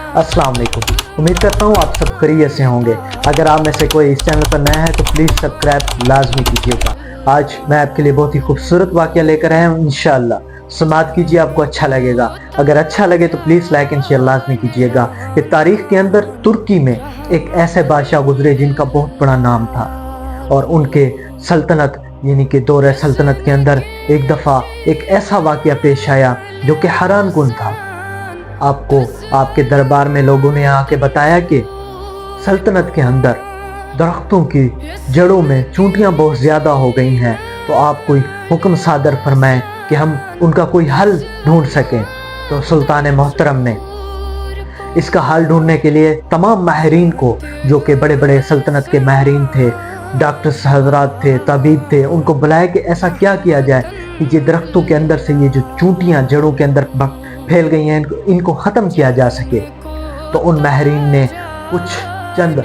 अस्सलाम वालेकुम। उम्मीद करता हूँ आप सब खैरियत से होंगे। अगर आप में से कोई इस चैनल पर नया है तो प्लीज़ सब्सक्राइब लाजमी कीजिएगा। आज मैं आपके लिए बहुत ही खूबसूरत वाक़या लेकर आया हूँ। इंशाअल्लाह समाअत कीजिए, आपको अच्छा लगेगा। अगर अच्छा लगे तो प्लीज़ लाइक एंड शेयर लाजमी कीजिएगा। कि तारीख़ के अंदर तुर्की में एक ऐसे बादशाह गुजरे जिनका बहुत बड़ा नाम था, और उनके सल्तनत यानी कि दौरे सल्तनत के अंदर एक दफ़ा एक ऐसा वाक़या पेश आया जो कि हैरान कुन था। आपको आपके दरबार में लोगों ने आके बताया कि सल्तनत के अंदर दरख्तों की जड़ों में चूंटियां बहुत ज़्यादा हो गई हैं, तो आप कोई हुक्म सादर फरमाएं कि हम उनका कोई हल ढूंढ सकें। तो सुल्तान मोहतरम ने इसका हल ढूंढने के लिए तमाम माहिरीन को, जो कि बड़े बड़े सल्तनत के माहिरीन थे, डॉक्टर हज़रात थे, तबीब थे, उनको बुलाया कि ऐसा क्या किया जाए कि ये दरख्तों के अंदर से ये जो चूंटियां जड़ों के अंदर फैल गई हैं इनको ख़त्म किया जा सके। तो उन माहिरीन ने कुछ चंद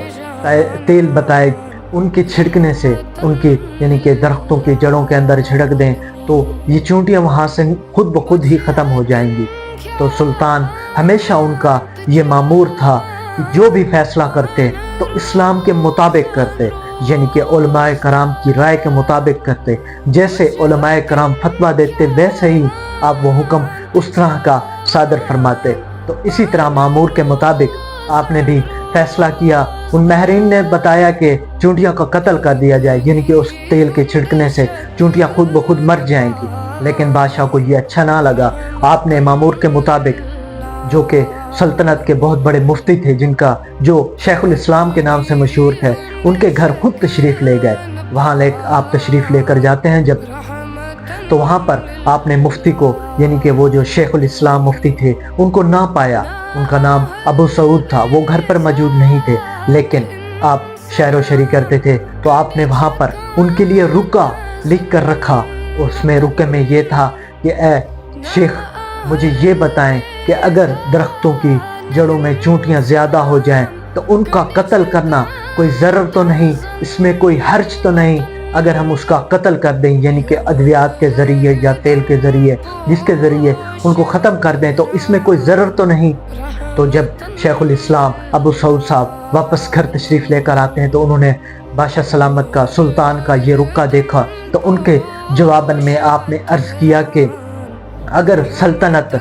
तेल बताए, उनके छिड़कने से उनकी यानी कि दरख्तों की जड़ों के अंदर छिड़क दें तो ये चूंटियां वहाँ से खुद ब खुद ही ख़त्म हो जाएंगी। तो सुल्तान हमेशा उनका ये मामूर था कि जो भी फैसला करते तो इस्लाम के मुताबिक करते, यानी कि उलमाए कराम की राय के मुताबिक करते। जैसे उलमाए कराम फतवा देते वैसे ही आप वो हुक्म उस तरह का सादर फरमाते। तो इसी तरह मामूर के मुताबिक आपने भी फैसला किया। उन महरीन ने बताया कि चूंटियों का कत्ल कर दिया जाए, यानी कि उस तेल के छिड़कने से चूंटियां खुद ब खुद मर जाएंगी। लेकिन बादशाह को ये अच्छा ना लगा। आपने मामूर के मुताबिक, जो कि सल्तनत के बहुत बड़े मुफ्ती थे, जिनका जो शेखुल इस्लाम के नाम से मशहूर थे, उनके घर खुद तशरीफ़ ले गए। वहाँ आप तशरीफ़ लेकर जाते हैं जब, तो वहाँ पर आपने मुफ्ती को, यानी कि वो जो शेखुल इस्लाम मुफ्ती थे, उनको ना पाया। उनका नाम अबू सऊद था। वो घर पर मौजूद नहीं थे, लेकिन आप शहर व शरी करते थे। तो आपने वहाँ पर उनके लिए रुका लिख कर रखा। उसमें रुके में ये था कि ए शेख, मुझे ये बताएं कि अगर दरख्तों की जड़ों में चूंटियाँ ज़्यादा हो जाएं तो उनका कत्ल करना कोई ज़रर तो नहीं, इसमें कोई हर्ज तो नहीं। अगर हम उसका कत्ल कर दें, यानी कि अद्वियात के ज़रिए या तेल के ज़रिए, जिसके ज़रिए उनको ख़त्म कर दें, तो इसमें कोई ज़रर तो नहीं। तो जब शेखुल इस्लाम अबू सऊद साहब वापस घर तशरीफ़ लेकर आते हैं तो उन्होंने बादशाह सलामत का, सुल्तान का ये रुक्का देखा। तो उनके जवाबन में आपने अर्ज़ किया कि अगर सल्तनत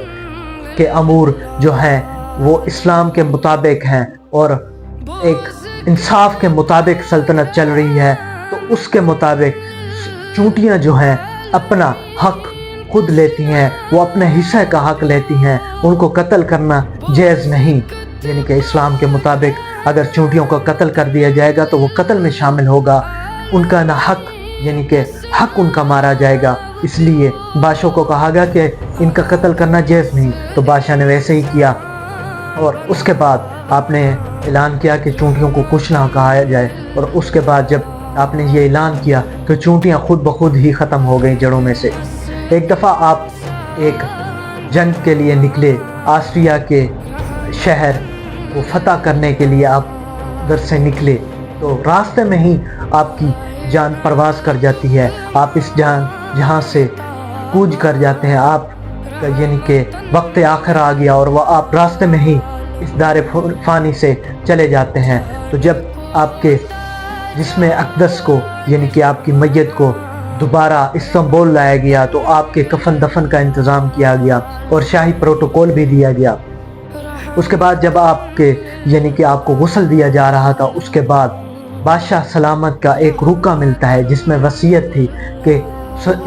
के अमूर जो हैं वो इस्लाम के मुताबिक हैं और एक इंसाफ के मुताबिक सल्तनत चल रही है, तो उसके मुताबिक चूंटियाँ जो हैं अपना हक खुद लेती हैं, वो अपने हिस्से का हक लेती हैं। उनको कत्ल करना जायज़ नहीं, यानी कि इस्लाम के मुताबिक अगर चूंटियों का कत्ल कर दिया जाएगा तो वो कत्ल में शामिल होगा। उनका ना हक, यानी कि हक उनका मारा जाएगा। इसलिए बादशाह को कहा गया कि इनका कत्ल करना जायज़ नहीं। तो बादशाह ने वैसे ही किया, और उसके बाद आपने ऐलान किया कि चूंटियों को कुछ ना कहा जाए। और उसके बाद जब आपने ये ऐलान किया तो चूंटियाँ खुद ब खुद ही ख़त्म हो गई जड़ों में से। एक दफ़ा आप एक जंग के लिए निकले, ऑस्ट्रिया के शहर को फतह करने के लिए आप उधर से निकले, तो रास्ते में ही आपकी जान परवास कर जाती है। आप इस जहाँ से कूच कर जाते हैं। आप यानी कि वक्त आखिर आ गया और वह आप रास्ते में ही इस दारे फ़ानी से चले जाते हैं। तो जब आपके जिस्म अक़दस को, यानी कि आपकी मैयत को दोबारा इस्तांबुल लाया गया, तो आपके कफन दफन का इंतज़ाम किया गया और शाही प्रोटोकॉल भी दिया गया। उसके बाद जब आपके यानी कि आपको गुस्ल दिया जा रहा था, उसके बाद बादशाह सलामत का एक रुका मिलता है जिसमें वसीयत थी कि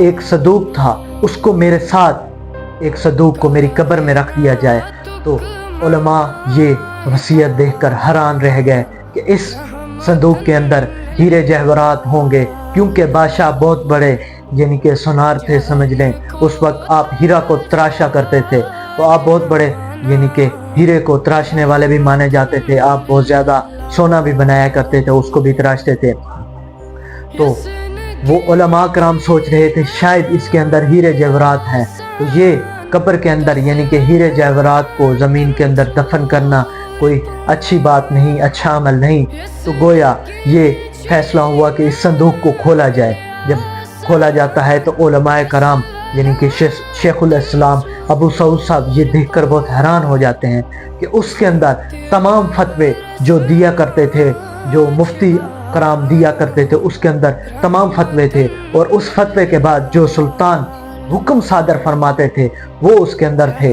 एक सदूक था, उसको मेरे साथ, एक सदूक को मेरी कब्र में रख दिया जाए। तो उलमा ये वसीयत देखकर हैरान रह गए कि इस संदूक के अंदर हीरे जवाहरात होंगे, क्योंकि बादशाह बहुत बड़े यानी कि सुनार थे, समझ लें। उस वक्त आप हीरा को तराशा करते थे, तो आप बहुत बड़े यानी कि हीरे को तराशने वाले भी माने जाते थे। आप बहुत ज़्यादा सोना भी बनाया करते थे, उसको भी तराशते थे। तो वो उलमा कराम सोच रहे थे शायद इसके अंदर हीरे जवाहरात हैं, तो ये कब्र के अंदर यानी कि हीरे जवाहरात को ज़मीन के अंदर दफन करना कोई अच्छी बात नहीं, अच्छा अमल नहीं। तो गोया ये फैसला हुआ कि इस संदूक को खोला जाए। जब खोला जाता है तो उलमाए कराम یعنی کہ شیخ الاسلام ابو سعود صاحب یہ دیکھ کر بہت حیران ہو جاتے ہیں کہ اس کے اندر تمام فتوے جو دیا کرتے تھے، جو مفتی کرام دیا کرتے تھے، اس کے اندر تمام فتوے تھے، اور اس فتوے کے بعد جو سلطان حکم صادر فرماتے تھے وہ اس کے اندر تھے۔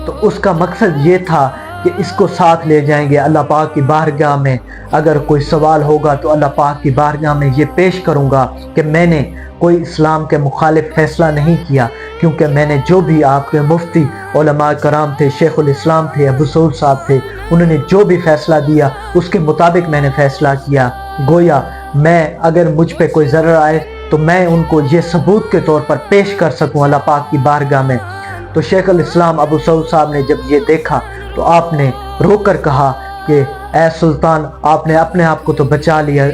تو اس کا مقصد یہ تھا کہ اس کو ساتھ لے جائیں گے اللہ پاک کی بارگاہ میں، اگر کوئی سوال ہوگا تو اللہ پاک کی بارگاہ میں یہ پیش کروں گا کہ میں نے کوئی اسلام کے مخالف فیصلہ نہیں کیا، کیونکہ میں نے جو بھی آپ کے مفتی علماء کرام تھے، شیخ الاسلام تھے، ابو سعود صاحب تھے، انہوں نے جو بھی فیصلہ دیا اس کے مطابق میں نے فیصلہ کیا، گویا میں اگر مجھ پہ کوئی ضرر آئے تو میں ان کو یہ ثبوت کے طور پر پیش کر سکوں اللہ پاک کی بارگاہ میں۔ تو شیخ الاسلام ابو سعود صاحب نے جب یہ دیکھا تو آپ نے رو کر کہا کہ اے سلطان، آپ نے اپنے آپ کو تو بچا لیا،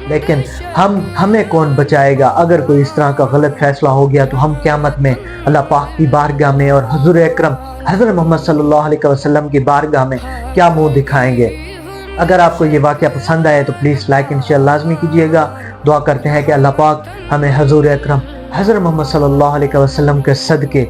لیکن ہمیں کون بچائے گا؟ اگر کوئی اس طرح کا غلط فیصلہ ہو گیا تو ہم قیامت میں اللہ پاک کی بارگاہ میں اور حضور اکرم حضرت محمد صلی اللہ علیہ وسلم کی بارگاہ میں کیا منہ دکھائیں گے؟ اگر آپ کو یہ واقعہ پسند آئے تو پلیز لائک اینڈ شیئر لازمی کیجیے گا۔ دعا کرتے ہیں کہ اللہ پاک ہمیں حضور اکرم حضرت محمد صلی اللہ علیہ وسلم کے صدقے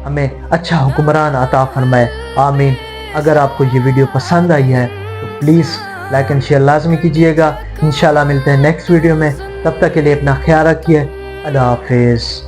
ہمیں اچھا حکمران عطا فرمائے، آمین۔ اگر آپ کو یہ ویڈیو پسند آئی ہے تو پلیز لائک اینڈ شیئر لازمی کیجیے گا۔ انشاءاللہ ملتے ہیں نیکسٹ ویڈیو میں، تب تک کے لیے اپنا خیال رکھیے، اللہ حافظ۔